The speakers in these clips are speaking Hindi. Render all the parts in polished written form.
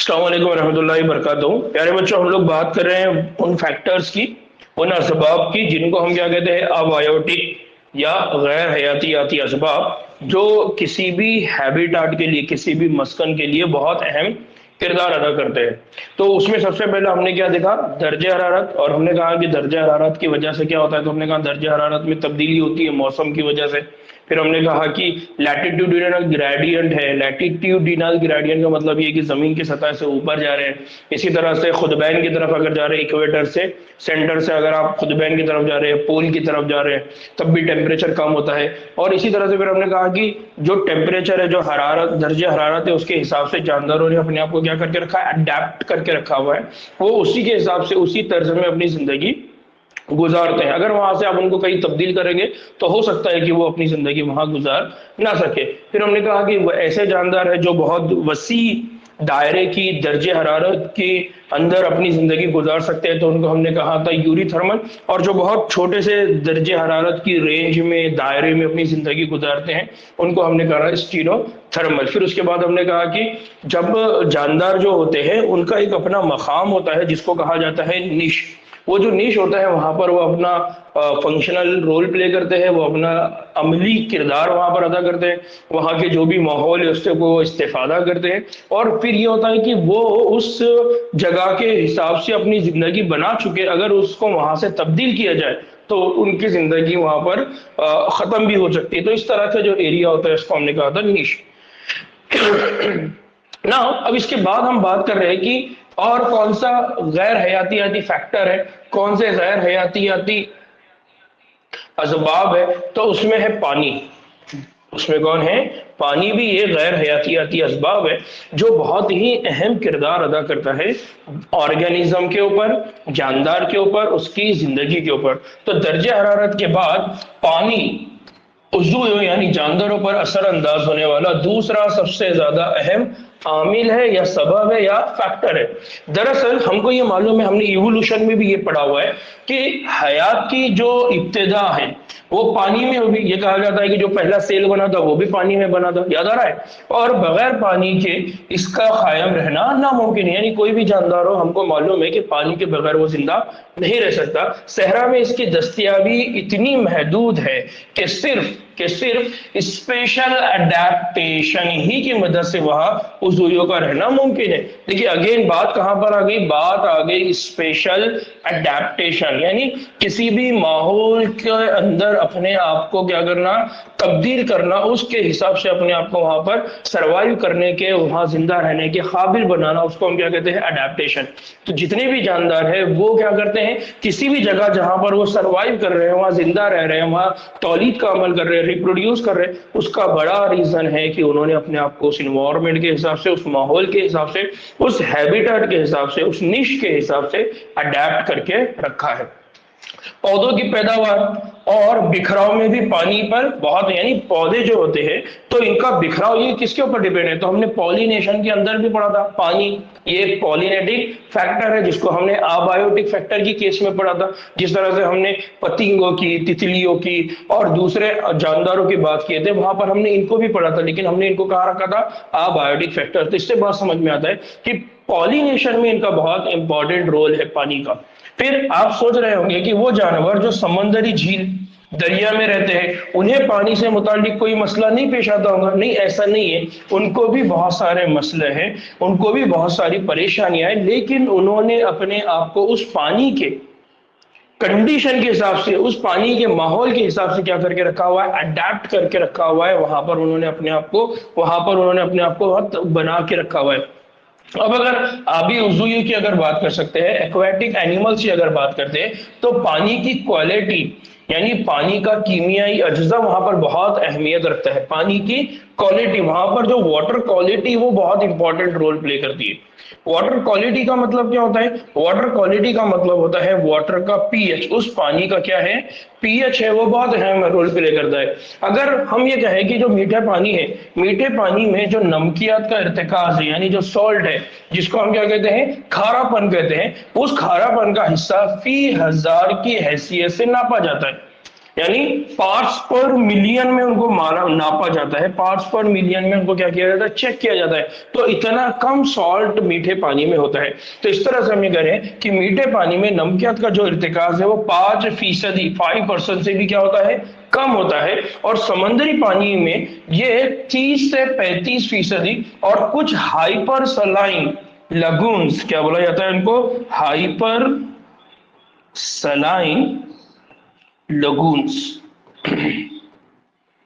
अस्सलाम वालेकुम रहमतुल्लाहि वबरकातुहू। प्यारे बच्चों, हम लोग बात कर रहे हैं उन फैक्टर्स की, उन असबाब की जिनको हम क्या कहते हैं, अबायोटिक या गैर हयातियाती असबाब, जो किसी भी हैबिटाट के लिए, किसी भी मस्कन के लिए बहुत अहम किरदार अदा करते हैं। तो उसमें सबसे पहले हमने क्या देखा, दर्जे हरारत। और हमने कहा कि दर्जे हरारत की वजह से क्या होता है, तो हमने कहा दर्जे हरारत में तब्दीली होती है मौसम की वजह से। फिर हमने कहा कि लैटिट्यूडिनल ग्रेडियंट है। लैटिट्यूडिनल ग्रेडियंट का मतलब ये कि जमीन की सतह से ऊपर जा रहे हैं। इसी तरह से खुदबैन की तरफ अगर जा रहे हैं, इक्वेटर से, सेंटर से अगर आप खुदबैन की तरफ जा रहे हैं, पोल की तरफ जा रहे हैं, तब भी टेम्परेचर कम होता है। और इसी तरह से फिर हमने कहा कि जो टेम्परेचर है, जो हरारत, दर्जे हरारत है, उसके हिसाब से जानदारों ने अपने आप को क्या करके रखा है, अडेप्ट करके रखा हुआ है। वो उसी के हिसाब से, उसी तर्ज में अपनी जिंदगी गुजारते हैं। अगर वहां से आप उनको कहीं तब्दील करेंगे तो हो सकता है कि वो अपनी जिंदगी वहां गुजार ना सके। फिर हमने कहा कि वो ऐसे जानदार है जो बहुत वसी दायरे की दर्जे हरारत के अंदर अपनी जिंदगी गुजार सकते हैं, तो उनको हमने कहा था यूरीथर्मल। और जो बहुत छोटे से दर्जे हरारत की रेंज में, दायरे में अपनी जिंदगी गुजारते हैं, उनको हमने कहा स्टीरोथर्मल। फिर उसके बाद हमने कहा कि जब जानदार जो होते हैं उनका एक अपना मकाम होता है जिसको कहा जाता है निश। वो जो निश होता है वहां पर वो अपना फंक्शनल रोल प्ले करते हैं, वो अपना अमली किरदार वहां पर अदा करते हैं, वहां के जो भी माहौल है उससे वो इस्तेफादा करते हैं। और फिर ये होता है कि वो उस जगह के हिसाब से अपनी जिंदगी बना चुके, अगर उसको वहां से तब्दील किया जाए तो उनकी जिंदगी वहां पर खत्म भी हो सकती है। तो इस तरह का जो एरिया होता है इसको हमने कहा था निश। ना अब इसके बाद हम बात कर रहे हैं कि और कौन सा गैर हयातियाती फैक्टर है, कौन से गैर हयातियाती असबाब है। तो उसमें है पानी। उसमें कौन है, पानी भी ये गैर हयातियाती असबाब है जो बहुत ही अहम किरदार अदा करता है ऑर्गेनिज्म के ऊपर, जानदार के ऊपर, उसकी जिंदगी के ऊपर। तो दर्जे हरारत के बाद पानी उज़्व यानी जानदारों पर असर अंदाज होने वाला दूसरा सबसे ज्यादा अहम आमिल है या सबब है या फैक्टर है। दरअसल हमको ये मालूम है, हमने इवोल्यूशन में भी ये पढ़ा हुआ है कि हयात की जो इब्तिदा है वो पानी में होगी। ये कहा जाता है कि जो पहला सेल बना था वो भी पानी में बना था, याद आ रहा है। और बगैर पानी के इसका कायम रहना नामुमकिन है। यानी कोई भी जानदार हो, हमको मालूम है कि पानी के बगैर वो जिंदा नहीं रह सकता। सहरा में इसकी दस्तयाबी इतनी महदूद है कि सिर्फ स्पेशल अडेप्टेशन ही की मदद से वहां उज़ूरियों का रहना मुमकिन है। देखिए अगेन बात कहां पर आ गई, बात आ गई स्पेशल अडेप्टेशन, यानी किसी भी माहौल के अंदर अपने आप को क्या करना, तब्दील करना, उसके हिसाब से अपने आप को वहां पर सरवाइव करने के, वहां जिंदा रहने के काबिल बनाना, उसको हम क्या कहते हैं, अडेप्टेशन। तो जितने भी जानदार है वो क्या करते हैं, किसी भी जगह जहां पर वो सरवाइव कर रहे हैं, वहां जिंदा रह रहे हैं, वहां तौलीद का अमल कर रहे हैं, रिप्रोड्यूस कर रहे हैं, उसका बड़ा रीजन है कि उन्होंने अपने आप को उस इन्वायरमेंट के हिसाब से, उस माहौल के हिसाब से, उस हैबिटेट के हिसाब से, उस निश के हिसाब से अडेप्ट करके रखा है। पौधों की पैदावार और बिखराव में भी पानी पर बहुत, यानी पौधे जो होते हैं तो इनका बिखराव ये किसके ऊपर डिपेंड है, तो हमने पॉलिनेशन के अंदर भी पढ़ा था। पानी ये एक पॉलिनेटिक फैक्टर है जिसको हमने अबायोटिक फैक्टर की केस में पढ़ा था। जिस तरह से हमने पतंगों की, तितलियों की और दूसरे जानदारों की बात किए थे, वहां पर हमने इनको भी पढ़ा था, लेकिन हमने इनको कहा रखा था अबायोटिक फैक्टर। तो इससे बात समझ में आता है कि पॉलिनेशन में इनका बहुत इंपॉर्टेंट रोल है पानी का। फिर आप सोच रहे होंगे कि वो जानवर जो समंदरी झील, दरिया में रहते हैं, उन्हें पानी से मुतालिक कोई मसला नहीं पेश आता होगा। नहीं, ऐसा नहीं है, उनको भी बहुत सारे मसले हैं, उनको भी बहुत सारी परेशानियां हैं, लेकिन उन्होंने अपने आप को उस पानी के कंडीशन के हिसाब से, उस पानी के माहौल के हिसाब से क्या करके रखा हुआ है, अडेप्ट करके रखा हुआ है। वहां पर उन्होंने अपने आप को बना के रखा हुआ है। अब अगर आबी उज़ूयी की अगर बात कर सकते हैं, एक्वाटिक एनिमल्स की अगर बात करते हैं, तो पानी की क्वालिटी यानी पानी का कीमियाई अज्जा वहां पर बहुत अहमियत रखता है। पानी की क्वालिटी, वहां पर जो वाटर क्वालिटी वो बहुत इंपॉर्टेंट रोल प्ले करती है। वाटर क्वालिटी का मतलब क्या होता है, वाटर क्वालिटी का मतलब होता है वाटर का पीएच, उस पानी का क्या है, पीएच है, वो बहुत अहम रोल प्ले करता है। अगर हम ये कहें कि जो मीठा पानी है, मीठे पानी में जो नमकियात का इर्तिकाज है, यानी जो सॉल्ट है, जिसको हम क्या कहते हैं, खारापन कहते हैं, उस खारापन का हिस्सा फी हजार की हैसियत से नापा जाता है। यानी पार्ट्स पर मिलियन में उनको नापा जाता है, पार्ट्स पर मिलियन में उनको क्या किया जाता है, चेक किया जाता है। तो इतना कम सॉल्ट मीठे पानी में होता है। तो इस तरह से हम ये कह रहे हैं कि मीठे पानी में नमकियत का जो इर्तिकाज है वो 5% 5% से भी क्या होता है, कम होता है। और समुद्री पानी में ये 30 से 35%, और कुछ हाइपर सलाइन लगून्स, क्या बोला जाता है इनको, हाइपर सलाइन लगून्स,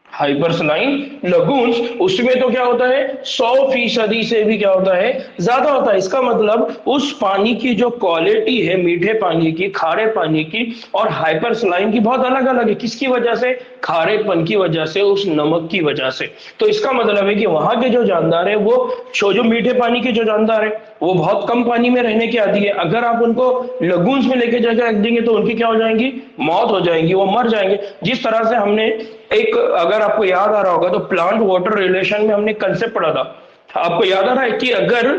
हाइपरसलाइन लगून्स, उसमें तो क्या होता है 100% से भी क्या होता है, ज्यादा होता है। इसका मतलब उस पानी की जो क्वालिटी है मीठे पानी की, खारे पानी की और हाइपरसलाइन की बहुत अलग अलग है। किसकी वजह से, खारेपन की वजह से, उस नमक की वजह से। तो इसका मतलब है कि वहां के जो जानदार है वो जो मीठे पानी के जो जानदार है वो बहुत कम पानी में रहने के आदी है। अगर आप उनको लगून्स में लेके जाकर रख देंगे तो उनकी क्या हो जाएंगी, मौत हो जाएंगी, वो मर जाएंगे। जिस तरह से हमने एक, अगर आपको याद आ रहा होगा तो प्लांट वाटर रिलेशन में हमने कंसेप्ट पढ़ा था। आपको याद आ रहा है कि अगर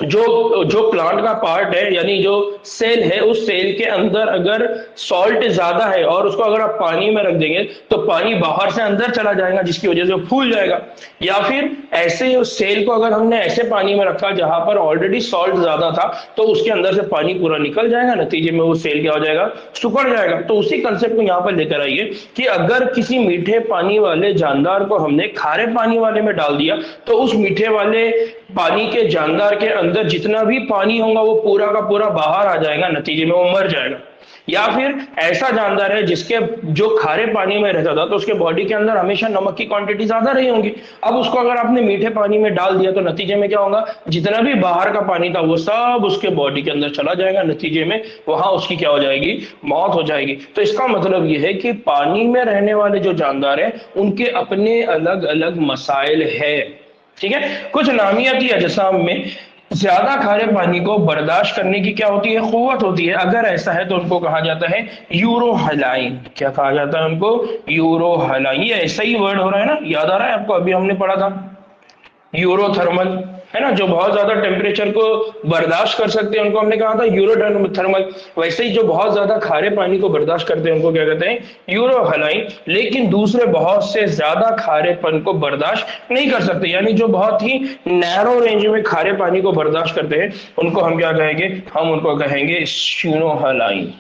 जो जो प्लांट का पार्ट है, यानी जो सेल है, उस सेल के अंदर अगर सॉल्ट ज्यादा है और उसको अगर आप पानी में रख देंगे तो पानी बाहर से अंदर चला जाएगा, जिसकी वजह से वो फूल जाएगा। या फिर ऐसे उस सेल को अगर हमने ऐसे पानी में रखा जहां पर ऑलरेडी सॉल्ट ज्यादा था तो उसके अंदर से पानी पूरा निकल जाएगा, नतीजे में वो सेल क्या हो जाएगा, सुखड़ जाएगा। तो उसी कंसेप्ट को यहाँ पर लेकर आइए कि अगर किसी मीठे पानी वाले जानदार को हमने खारे पानी वाले में डाल दिया तो उस मीठे वाले पानी के जानदार के अंदर जितना भी पानी होगा वो पूरा का पूरा बाहर आ जाएगा, नतीजे में वो मर जाएगा। या फिर ऐसा जानदार है जिसके जो खारे पानी में रहता था तो उसके बॉडी के अंदर हमेशा नमक की क्वांटिटी ज्यादा रही होंगी। अब उसको अगर आपने मीठे पानी में डाल दिया तो नतीजे में क्या होगा, जितना भी बाहर का पानी था वो सब उसके बॉडी के अंदर चला जाएगा, नतीजे में वहां उसकी क्या हो जाएगी, मौत हो जाएगी। तो इसका मतलब यह है कि पानी में रहने वाले जो जानदार है उनके अपने अलग अलग मसाइल है। ठीक है, कुछ नामियाती अजसाम में ज्यादा खारे पानी को बर्दाश्त करने की क्या होती है, कुव्वत होती है। अगर ऐसा है तो उनको कहा जाता है यूरोहलाइन। क्या कहा जाता है उनको, यूरोहलाइन। ये ऐसा ही वर्ड हो रहा है ना, याद आ रहा है आपको, अभी हमने पढ़ा था यूरोथर्मल, है ना, जो बहुत ज्यादा टेम्परेचर को बर्दाश्त कर सकते हैं उनको हमने कहा था यूरोथर्मल। वैसे ही जो बहुत ज्यादा खारे पानी को बर्दाश्त करते हैं उनको क्या कहते हैं, यूरोहलाइन। लेकिन दूसरे बहुत से ज्यादा खारेपन को बर्दाश्त नहीं कर सकते, यानी जो बहुत ही नैरो रेंज में खारे पानी को बर्दाश्त करते हैं उनको हम क्या कहेंगे, हम उनको कहेंगे स्टीनोहलाइन।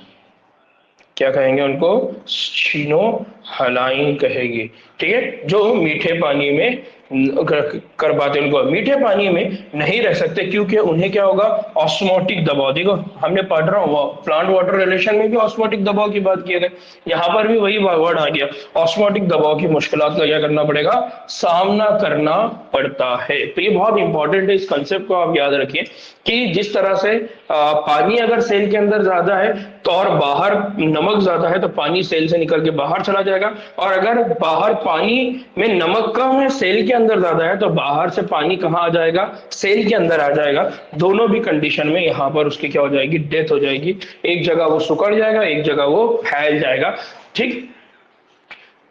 क्या कहेंगे उनको, स्टीनोहलाइन कहेंगे। ठीक है, जो मीठे पानी में कर पाते उनको मीठे पानी में नहीं रह सकते, क्योंकि उन्हें क्या होगा, ऑस्मोटिक दबाव। देखो हमने पढ़ रहा हूँ प्लांट वाटर रिलेशन में भी ऑस्मोटिक दबाव की बात की है, यहाँ पर भी वही वर्ड आ गया, ऑस्मोटिक दबाव की मुश्किलात का क्या करना पड़ेगा, सामना करना पड़ता है। तो ये बहुत इंपॉर्टेंट है, इस कंसेप्ट को आप याद रखिए कि जिस तरह से पानी अगर सेल के अंदर ज्यादा है तो और बाहर नमक ज्यादा है तो पानी सेल से निकल के बाहर चला जाएगा, और अगर बाहर पानी में नमक कम है सेल के अंदर ज्यादा है तो बाहर से पानी कहाँ आ जाएगा, सेल के अंदर आ जाएगा। दोनों भी कंडीशन में यहाँ पर उसकी क्या हो जाएगी, डेथ हो जाएगी। एक जगह वो सुकड़ जाएगा, एक जगह वो फैल जाएगा। ठीक,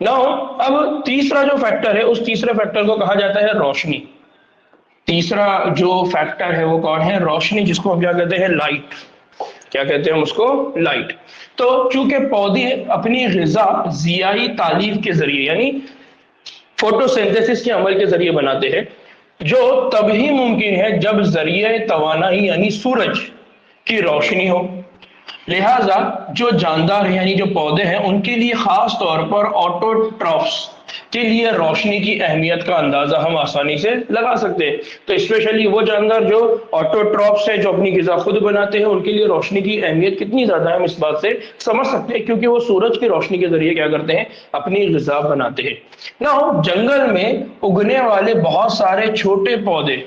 नाउ अब तीसरा जो फैक्टर है उस तीसरे फैक्टर को कहा जाता है रोशनी। तीसरा जो फैक्टर है वो कौन है, रोशनी, जिसको हम क्या कहते हैं, लाइट। क्या कहते हैं हम उसको, लाइट। तो चूंकि पौधे अपनी ग़िज़ा ज़ियाई तालीफ के जरिए यानी फोटोसिंथेसिस के अमल के जरिए बनाते हैं, जो तभी मुमकिन है जब जरिए तवानाई यानी सूरज की रोशनी हो। लिहाजा जो जानदार है यानी जो पौधे हैं उनके लिए खास तौर पर ऑटोट्रॉफ्स के लिए रोशनी की अहमियत का अंदाजा हम आसानी से लगा सकते हैं। तो स्पेशली वो जानदार जो ऑटोट्रॉफ्स है, जो अपनी ग़िज़ा खुद बनाते हैं, उनके लिए रोशनी की अहमियत कितनी ज्यादा है हम इस बात से समझ सकते हैं, क्योंकि वो सूरज की रोशनी के जरिए क्या करते हैं, अपनी ग़िज़ा बनाते हैं ना। जंगल में उगने वाले बहुत सारे छोटे पौधे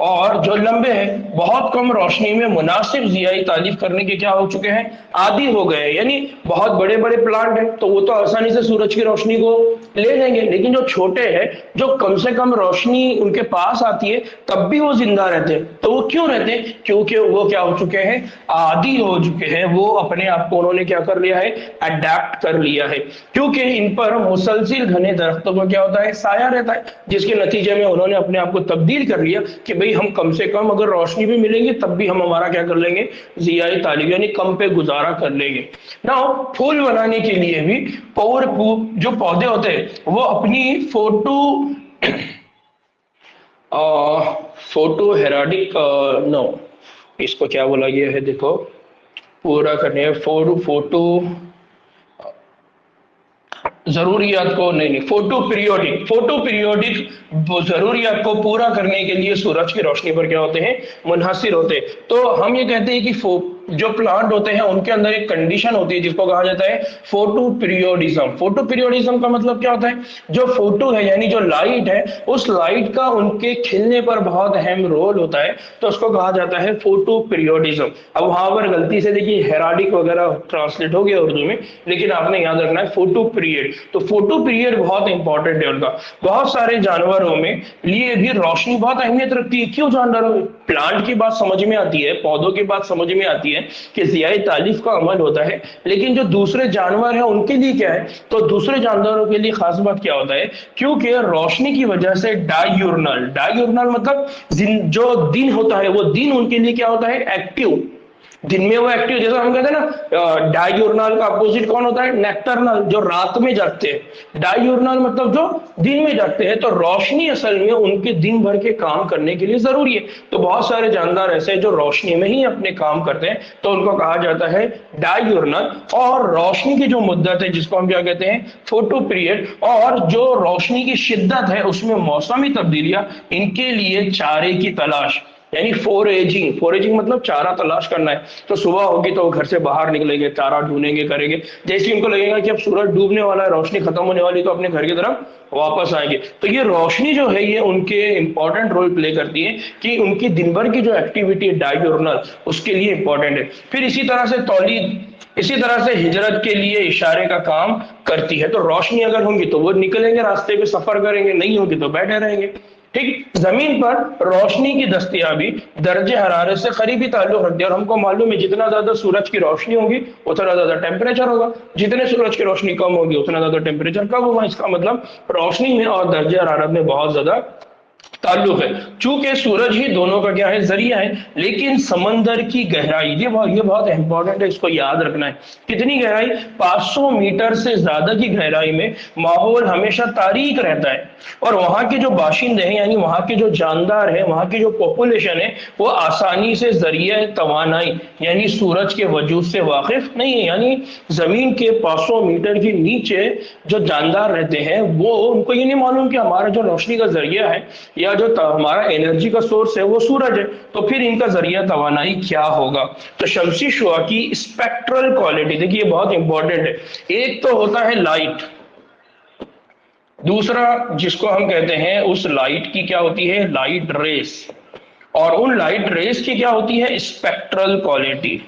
और जो लंबे हैं बहुत कम रोशनी में मुनासिब ज़ियाई तालीफ करने के क्या हो चुके हैं, आदी हो गए। यानी बहुत बड़े बड़े प्लांट हैं तो वो तो आसानी से सूरज की रोशनी को ले लेंगे, लेकिन जो छोटे हैं जो कम से कम रोशनी उनके पास आती है तब भी वो जिंदा रहते हैं। तो वो क्यों रहते हैं, क्योंकि वो क्या हो चुके हैं, आदी हो चुके हैं। वो अपने आप को उन्होंने क्या कर लिया है, अडेप्ट कर लिया है, क्योंकि इन पर मुसलसिल घने दरख्तों का क्या होता है, साया रहता है, जिसके नतीजे में उन्होंने अपने आप को तब्दील कर लिया कि भाई भाई हम कम से कम अगर रोशनी भी मिलेंगी तब भी हम हमारा क्या कर लेंगे, जियाए तालिब यानी कम पे गुजारा कर लेंगे ना। फूल बनाने के लिए भी जो पौधे होते हैं वो अपनी फोटो हेराडिक नो, इसको क्या बोला गया है देखो, पूरा करने फोटो जरूरियात को नहीं, फोटो पीरियोडिक जरूरियात को पूरा करने के लिए सूरज की रोशनी पर क्या होते हैं, मुनहसिर होते हैं। तो हम ये कहते हैं कि जो प्लांट होते हैं उनके अंदर एक कंडीशन होती है जिसको कहा जाता है फोटो पीरियोडिज्म का मतलब क्या होता है, जो फोटो है यानी जो लाइट है, उस लाइट का उनके खिलने पर बहुत अहम रोल होता है, तो उसको कहा जाता है फोटो पीरियोडिज्म। अब वहां पर गलती से देखिए हेराडिक वगैरह ट्रांसलेट हो गया उर्दू में, लेकिन आपने याद रखना है फोटो पीरियड। तो फोटो पीरियड बहुत इंपॉर्टेंट है उनका। बहुत सारे जानवरों में लिए भी रोशनी बहुत अहमियत रखती है। क्यों जानवरों में? प्लांट की बात समझ में आती है, पौधों की बात समझ में आती है कि जियाए तालिफ का अमल होता है, लेकिन जो दूसरे जानवर हैं उनके लिए क्या है, तो दूसरे जानवरों के लिए खास बात क्या होता है, क्योंकि रोशनी की वजह से डायूर्नल मतलब जो दिन होता है वो दिन उनके लिए क्या होता है, एक्टिव। दिन में वो एक्टिव, जैसा हम कहते हैं ना, डायूर्नल का अपोजिट कौन होता है, नेक्टर्नल, जो रात में जागते हैं। डायूर्नल मतलब जो दिन में जागते हैं। तो रोशनी असल में उनके दिन भर के काम करने के लिए जरूरी है। तो बहुत सारे जानदार ऐसे हैं जो रोशनी में ही अपने काम करते हैं, तो उनको कहा जाता है डायूर्नल। और रोशनी की जो मुद्दत है जिसको हम क्या कहते हैं, फोटो पीरियड, और जो रोशनी की शिद्दत है उसमें मौसमी तब्दीलियां, इनके लिए चारे की तलाश यानी फोरेजिंग मतलब चारा तलाश करना है। तो सुबह होगी तो वो घर से बाहर निकलेंगे, चारा ढूंढेंगे, करेंगे। जैसे उनको लगेगा कि अब सूरज डूबने वाला है, रोशनी खत्म होने वाली, तो अपने घर की तरफ वापस आएंगे। तो ये रोशनी जो है ये उनके इंपॉर्टेंट रोल प्ले करती है कि उनकी दिन भर की जो एक्टिविटी है डायूर्नल, उसके लिए इंपॉर्टेंट है। फिर इसी तरह से हिजरत के लिए इशारे का काम करती है। तो रोशनी अगर होंगी तो वो निकलेंगे, रास्ते पे सफर करेंगे, नहीं होगी तो बैठे रहेंगे। ठीक, जमीन पर रोशनी की दस्तयाबी दर्जे हरारत से करीबी ताल्लुक रखती है। और हमको मालूम है जितना ज्यादा सूरज की रोशनी होगी उतना ज्यादा टेम्परेचर होगा, जितने सूरज की रोशनी कम होगी उतना ज्यादा टेम्परेचर कम होगा। इसका मतलब रोशनी में और दर्जे हरारत में बहुत ज्यादा ताल्लुक है। चूंकि सूरज ही दोनों का क्या है, जरिया है। लेकिन समंदर की गहराई, ये बहुत इंपॉर्टेंट है, इसको याद रखना है। कितनी गहराई? 500 मीटर से ज्यादा की गहराई में माहौल हमेशा तारीक रहता है। और वहां के जो बाशिंदे हैं यानी वहां के जो जानदार हैं, वहां की जो पॉपुलेशन है, वो आसानी से जरिया तवानाई यानी सूरज के वजूद से वाकिफ नहीं है। यानी जमीन के 500 मीटर के नीचे जो जानदार रहते हैं वो, उनको ये नहीं मालूम कि हमारा जो रोशनी का जरिया है या जो हमारा एनर्जी का सोर्स है वो सूरज है, तो फिर इनका जरिया तवानाई क्या होगा। तो शमसी शुआ की स्पेक्ट्रल क्वालिटी देखिए बहुत इंपॉर्टेंट है। एक तो होता है लाइट, दूसरा जिसको हम कहते हैं उस लाइट की क्या होती है, लाइट रेस। और उन लाइट रेस की क्या होती है, स्पेक्ट्रल क्वालिटी।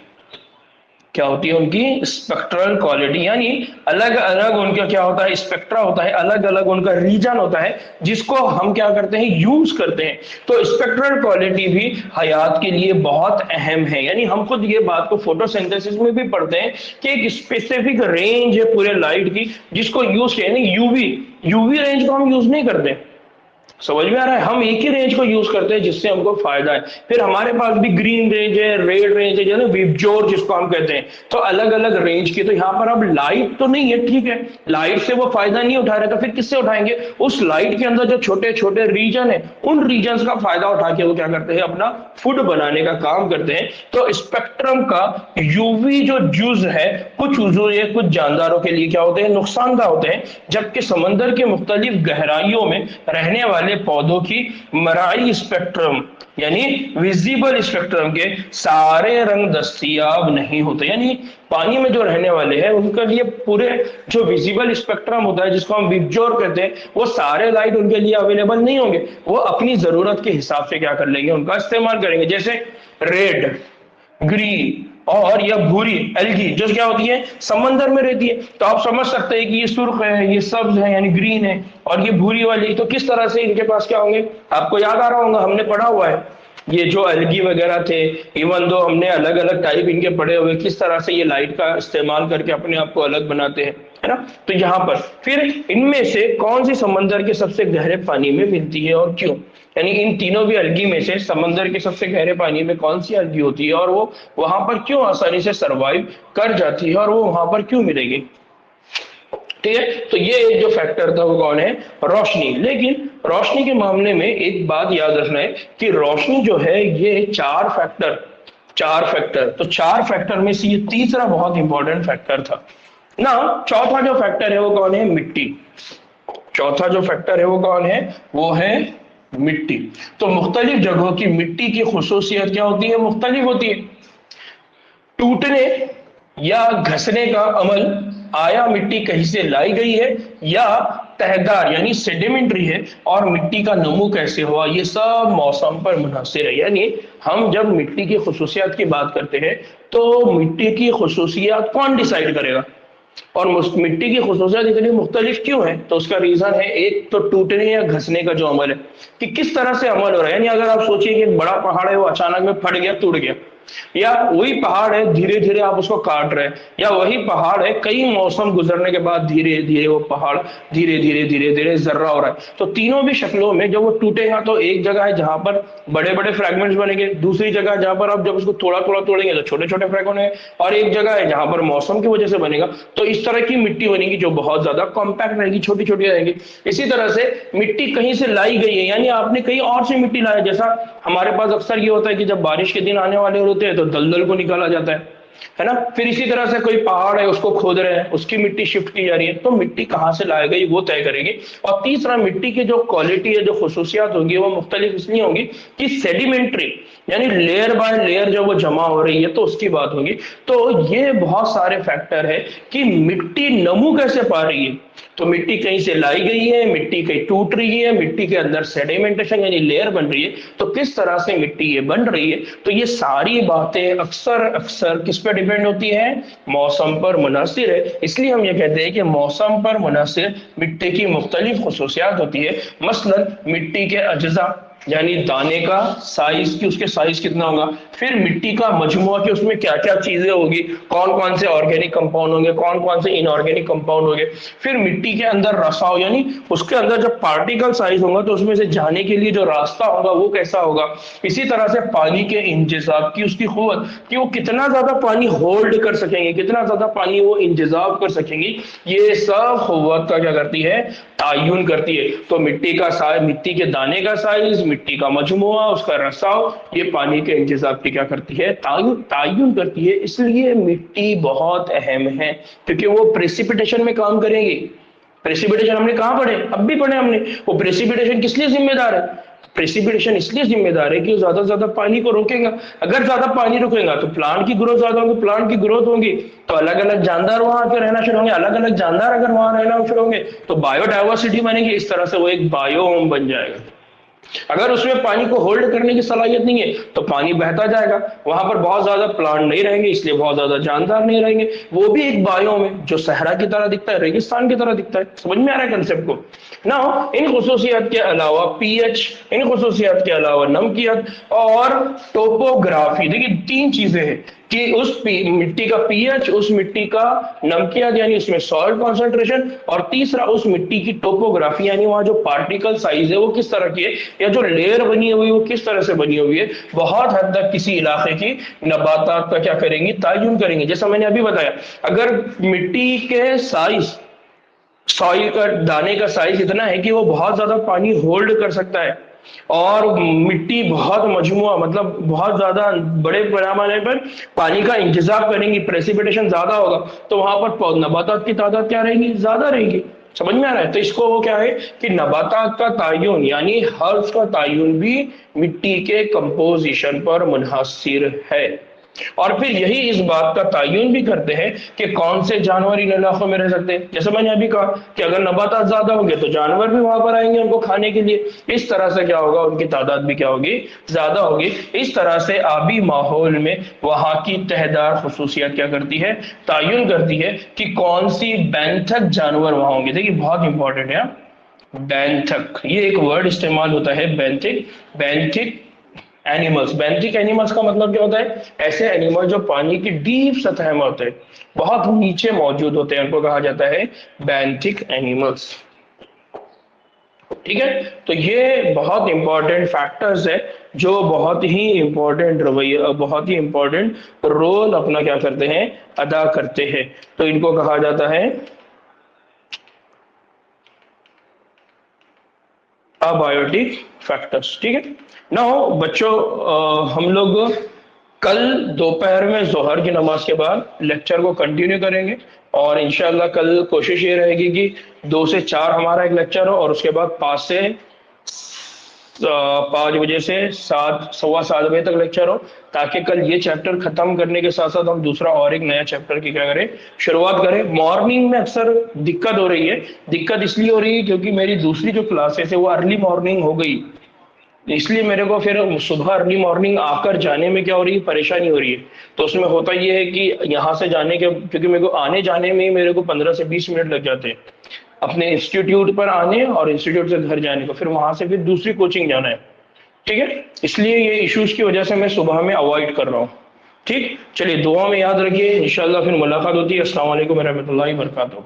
क्या होती है उनकी स्पेक्ट्रल क्वालिटी, यानी अलग अलग उनका क्या होता है, स्पेक्ट्रा होता है, अलग अलग उनका रीजन होता है जिसको हम क्या करते हैं, यूज करते हैं। तो स्पेक्ट्रल क्वालिटी भी हयात के लिए बहुत अहम है। यानी हम खुद ये बात को फोटोसिंथेसिस में भी पढ़ते हैं कि एक स्पेसिफिक रेंज है पूरे लाइट की जिसको यूज किया, यूवी रेंज को हम यूज नहीं करते। समझ में आ रहा है? हम एक ही रेंज को यूज करते हैं जिससे हमको फायदा है। फिर हमारे पास भी ग्रीन रेंज है, रेड रेंज है, ना विबजोर जिसको हम कहते हैं। तो अलग अलग रेंज की। तो यहाँ पर अब लाइट तो नहीं है, ठीक है, लाइट से वो फायदा नहीं उठा रहे, तो फिर किससे उठाएंगे? उस लाइट के अंदर जो छोटे छोटे रीजन है, उन रीजन का फायदा उठा के वो क्या करते हैं, अपना फूड बनाने का काम करते हैं। तो स्पेक्ट्रम का यूवी जो जूज है, कुछ जानदारों के लिए क्या होते हैं, नुकसानदा होते हैं। जबकि समंदर के मुख्तलिफ गहराइयों में रहने वाले पौधों की मराई स्पेक्ट्रम यानी विजिबल स्पेक्ट्रम के सारे रंग दस्तयाब नहीं होते। यानी पानी में जो रहने वाले हैं उनके लिए पूरे जो विजिबल स्पेक्ट्रम होता है जिसको हम विबजोर कहते हैं, वो सारे लाइट उनके लिए अवेलेबल नहीं होंगे। वो अपनी जरूरत के हिसाब से क्या कर लेंगे, उनका इस्तेमाल करेंगे। जैसे रेड, ग्रीन और या भूरी एल्गी जो क्या होती है, समंदर में रहती है। तो आप समझ सकते हैं कि ये सुर्ख है, ये सब्ज है यानी ग्रीन है, और ये भूरी वाली, तो किस तरह से इनके पास क्या होंगे, आपको याद आ रहा होगा, हमने पढ़ा हुआ है ये जो एल्गी वगैरह थे, इवन दो हमने अलग अलग टाइप इनके पढ़े हुए, किस तरह से ये लाइट का इस्तेमाल करके अपने आप को अलग बनाते हैं, है ना। तो यहाँ पर फिर इनमें से कौन सी समंदर के सबसे गहरे पानी में मिलती है और क्यों, यानी इन तीनों भी अलगी में से समंदर के सबसे गहरे पानी में कौन सी अलगी होती है और वो वहां पर क्यों आसानी से सरवाइव कर जाती है और वो वहां पर क्यों मिलेगी। ठीक है, तो ये एक जो फैक्टर था वो कौन है, रोशनी। लेकिन रोशनी के मामले में एक बात याद रखना है कि रोशनी जो है ये चार फैक्टर तो चार फैक्टर में से ये तीसरा बहुत इंपॉर्टेंट फैक्टर था ना। चौथा जो फैक्टर है वो कौन है, मिट्टी। चौथा जो फैक्टर है वो कौन है, वो है मिट्टी। तो मुख्तलिफ जगहों की मिट्टी की खुसूसियत क्या होती है, मुख्तलिफ होती है। टूटने या घसने का अमल, आया मिट्टी कहीं से लाई गई है या तहदार यानी सेडिमेंट्री है, और मिट्टी का नमू कैसे हुआ, ये सब मौसम पर मुनहसर है। यानी हम जब मिट्टी की खुसूसियात की बात करते हैं तो मिट्टी की खुसूसियात कौन डिसाइड करेगा, और मिट्टी की खुसूसियात इतनी मुख्तलिफ क्यों है, तो उसका रीजन है एक तो टूटने या घसने का जो अमल है कि किस तरह से अमल हो रहा है। यानी अगर आप सोचिए कि एक बड़ा पहाड़ है वो अचानक में फट गया, टूट गया, या वही पहाड़ है धीरे धीरे आप उसको काट रहे हैं, या वही पहाड़ है कई मौसम गुजरने के बाद धीरे धीरे वो पहाड़ धीरे धीरे जर्रा हो रहा है। तो तीनों भी शक्लों में जब वो टूटेगा तो एक जगह है जहां पर बड़े बड़े फ्रैगमेंट्स बनेंगे, दूसरी जगह जहां पर आप जब उसको थोड़ा थोड़ा तोड़ेंगे तो छोटे छोटे फ्रैगमेंट है, और एक जगह है जहां पर मौसम की वजह से बनेगा तो इस तरह की मिट्टी बनेगी जो बहुत ज्यादा कॉम्पैक्ट रहेगी, छोटी छोटी रहेगी। इसी तरह से मिट्टी कहीं से लाई गई है, यानी आपने कहीं और से मिट्टी लाया। जैसा हमारे पास अक्सर ये होता है कि जब बारिश के दिन आने वाले होते हैं तो दलदल को निकाला जाता है ना। फिर इसी तरह से कोई पहाड़ है उसको खोद रहे हैं, उसकी मिट्टी शिफ्ट की जा रही है, तो मिट्टी कहाँ से लाई गई वो तय करेगी। और तीसरा, मिट्टी की जो क्वालिटी है, जो खुसूसियात होगी वो मुख्तलिफ इसलिए होंगी कि सेडिमेंट्री यानी लेयर बाय लेयर जब वो जमा हो रही है तो उसकी बात होगी। तो ये बहुत सारे फैक्टर है कि मिट्टी नमू कैसे पा रही है। तो मिट्टी कहीं से लाई गई है, मिट्टी कहीं टूट रही है, मिट्टी के अंदर सेडिमेंटेशन यानी लेयर बन रही है, तो किस तरह से मिट्टी ये बन रही है। तो ये सारी बातें अक्सर अक्सर किस पे डिपेंड होती है, मौसम पर मुनहसिर है। इसलिए हम ये कहते हैं कि मौसम पर मुनहसिर मिट्टी की मुख्तलिफ खुसूसियात होती है। मसलन मिट्टी के अज्जा यानी दाने का साइज की, उसके साइज कितना होगा, फिर मिट्टी का मजमुआ कि उसमें क्या क्या चीजें होगी, कौन कौन से ऑर्गेनिक कंपाउंड होंगे, कौन कौन से इनऑर्गेनिक कंपाउंड होंगे, फिर मिट्टी के अंदर रसाव यानी उसके अंदर जब पार्टिकल साइज होगा तो उसमें से जाने के लिए जो रास्ता होगा वो कैसा होगा। इसी तरह से पानी के इंजिजाब की उसकी कुव्वत कि वो कितना ज्यादा पानी होल्ड कर सकेंगे, कितना ज्यादा पानी वो इंजिजाब कर सकेंगे, ये सब कुव्वत का क्या करती है, तायुन करती है। तो मिट्टी का साइज, मिट्टी के दाने का साइज, मिट्टी का मजमुआ, उसका रसाव, ये पानी के इंतजाम की क्या करती है, तायुन करती है। इसलिए मिट्टी बहुत अहम है क्योंकि वो प्रेसिपिटेशन में काम करेगी। प्रेसिपिटेशन हमने कहाँ पढ़े, अब भी पढ़े हमने। वो प्रेसिपिटेशन किस लिए जिम्मेदार है, प्रेसिपिटेशन इसलिए जिम्मेदार है कि ज्यादा से ज्यादा पानी को रोकेगा। अगर ज्यादा पानी रुकेगा तो प्लांट की ग्रोथ ज्यादा होगी, प्लांट की ग्रोथ होगी तो अलग अलग जानदार वहां आकर रहना शुरू होंगे, अलग अलग जानदार अगर वहां रहना शुरू होंगे तो बायोडाइवर्सिटी बनेगी, इस तरह से वो एक बायोम बन जाएगा। अगर उसमें पानी को होल्ड करने की सलाहियत नहीं है तो पानी बहता जाएगा, वहां पर बहुत ज्यादा प्लांट नहीं रहेंगे, इसलिए बहुत ज्यादा जानदार नहीं रहेंगे। वो भी एक बायोम है जो सहरा की तरह दिखता है, रेगिस्तान की तरह दिखता है। समझ में आ रहा है कंसेप्ट को ना। इन खुसूसियात के अलावा पीएच, इन खुसूसियात के अलावा नमकियत और टोपोग्राफी, देखिए तीन चीजें हैं कि उस मिट्टी का पीएच, उस मिट्टी का नमकियत यानी उसमें सॉल्ट कॉन्सेंट्रेशन, और तीसरा उस मिट्टी की टोपोग्राफी यानी वहां जो पार्टिकल साइज है वो किस तरह की है, या जो लेयर बनी हुई है वो किस तरह से बनी हुई है। बहुत हद तक किसी इलाके की नबातात का क्या करेंगी, तायुन करेंगे। जैसा मैंने अभी बताया, अगर मिट्टी के साइज, सॉइल का, दाने का साइज इतना है कि वो बहुत ज्यादा पानी होल्ड कर सकता है, और मिट्टी बहुत मजमुआ मतलब बहुत ज्यादा बड़े पैमाने पर पानी का इंतजाम करेंगी, प्रेसिपिटेशन ज्यादा होगा, तो वहां पर नबातात की तादाद क्या रहेगी, ज्यादा रहेगी। समझ में आ रहा है। तो इसको वो क्या है कि नबातात का तायुन यानी हर्ब्स का तायुन भी मिट्टी के कंपोजिशन पर मुनहसिर है। और फिर यही इस बात का तायुन भी करते हैं कि कौन से जानवर इन इलाकों में रह सकते हैं। जैसे मैंने अभी कहा कि अगर नबातात ज्यादा होंगे तो जानवर भी वहां पर आएंगे उनको खाने के लिए, इस तरह से क्या होगा, उनकी तादाद भी क्या होगी, ज्यादा होगी। इस तरह से आबी माहौल में वहां की तहदार खुसूसियत क्या करती है, तायुन करती है कि कौन सी बैंथक जानवर वहां होंगे। देखिए बहुत इंपॉर्टेंट है, बैंथक, ये एक वर्ड इस्तेमाल होता है, benthic, benthic animals. Benthic animals का मतलब क्या होता है? ऐसे एनिमल जो पानी की डीप सतह में होते हैं, बहुत नीचे मौजूद होते हैं, उनको कहा जाता है बेंथिक एनिमल्स। ठीक है, तो ये बहुत इंपॉर्टेंट फैक्टर्स है जो बहुत ही इंपॉर्टेंट रवैया, बहुत ही इंपॉर्टेंट रोल अपना क्या करते हैं, अदा करते हैं। तो इनको कहा जाता है अबायोटिक फैक्टर्स। ठीक है, नाउ बच्चों, हम लोग कल दोपहर में जोहर की नमाज के बाद लेक्चर को कंटिन्यू करेंगे, और इंशाल्लाह कल कोशिश ये रहेगी कि 2 से 4 हमारा एक लेक्चर हो, और उसके बाद 5 बजे से 7, 7:15 बजे तक लेक्चर हो, ताकि कल ये चैप्टर खत्म करने के साथ साथ हम दूसरा और एक नया चैप्टर की क्या करें, शुरुआत करें। मॉर्निंग में अक्सर दिक्कत हो रही है, दिक्कत इसलिए हो रही है क्योंकि मेरी दूसरी जो क्लासेस है वो अर्ली मॉर्निंग हो गई, इसलिए मेरे को फिर सुबह अर्ली मॉर्निंग आकर जाने में क्या हो रही है, परेशानी हो रही है। तो उसमें होता ये है कि यहाँ से जाने के, क्योंकि मेरे को आने जाने में ही मेरे को 15 से 20 मिनट लग जाते हैं, अपने इंस्टीट्यूट पर आने और इंस्टीट्यूट से घर जाने को, फिर वहां से फिर दूसरी कोचिंग जाना है। ठीक है, इसलिए ये इश्यूज की वजह से मैं सुबह में अवॉइड कर रहा हूँ। ठीक, चलिए दुआ में याद रखिए, इंशाल्लाह फिर मुलाकात होती है। अस्सलाम वालेकुम रहमतुल्लाहि व बरकातहू।